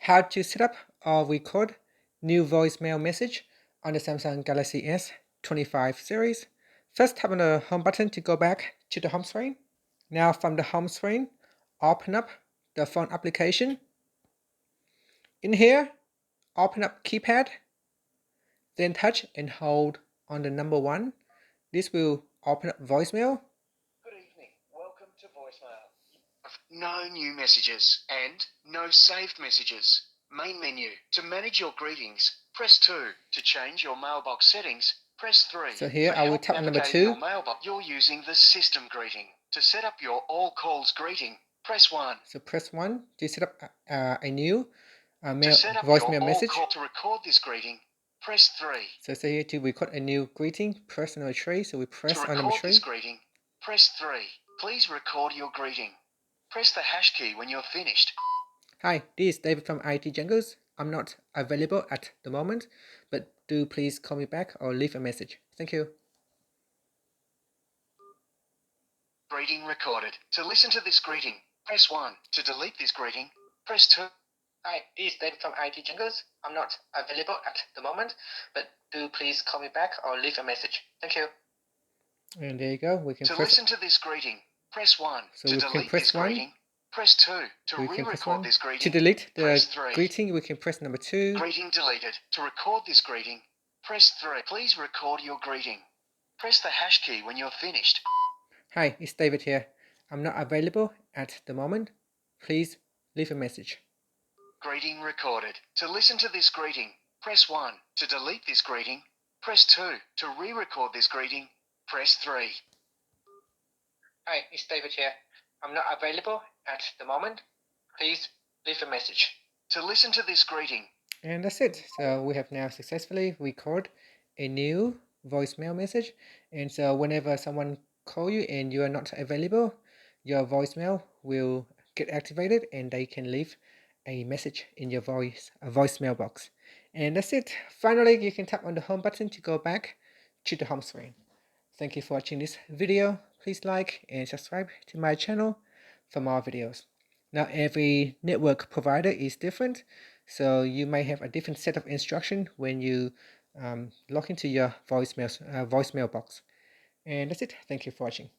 how to set up or record new voicemail message on the Samsung Galaxy S25 series. First, tap on the home button to go back to the home screen. Now from the home screen, open up the phone application. In here, open up keypad, then touch and hold on the number 1. This will open up voicemail. Good evening. Welcome to voicemail. No new messages and no saved messages. Main menu. To manage your greetings, press 2. To change your mailbox settings, press 3. So here For I will help tap on number navigating 2. your mailbox, you're using the system greeting. To set up your all calls greeting, press 1. So press 1 to set up a new To set up voicemail your message. all call to record this greeting, press 3. So say here to record a new greeting, press number 3. So we press on number 3. To record this greeting, press 3. Please record your greeting. Press the hash key when you're finished. Hi, this is David from IT Jungles. I'm not available at the moment, but do please call me back or leave a message. Thank you. Greeting recorded. To listen to this greeting, press 1. To delete this greeting, press 2. Hi, this is David from IT Jungles. I'm not available at the moment, but do please call me back or leave a message. Thank you. And there you go. We can to press. Listen to this greeting, press 1. So to we can delete press this 1. greeting, press 2. To We can press re-record 1. this greeting, To delete the press 3. greeting, we can press number 2. Greeting deleted. To record this greeting, press 3. Please record your greeting. Press the hash key when you're finished. Hi, it's David here. I'm not available at the moment. Please leave a message. Greeting recorded. To listen to this greeting, press 1. To delete this greeting, press 2. To re-record this greeting, press 3. Hi, it's David here. I'm not available at the moment. Please leave a message. To listen to this greeting. And that's it. So we have now successfully recorded a new voicemail message. And so whenever someone calls you and you are not available, your voicemail will get activated and they can leave a message in your voicemail box. And that's it. Finally, you can tap on the home button to go back to the home screen. Thank you for watching this video. Please like and subscribe to my channel for more videos. Now every network provider is different, so you may have a different set of instruction when you log into your voicemail box. And that's it. Thank you for watching.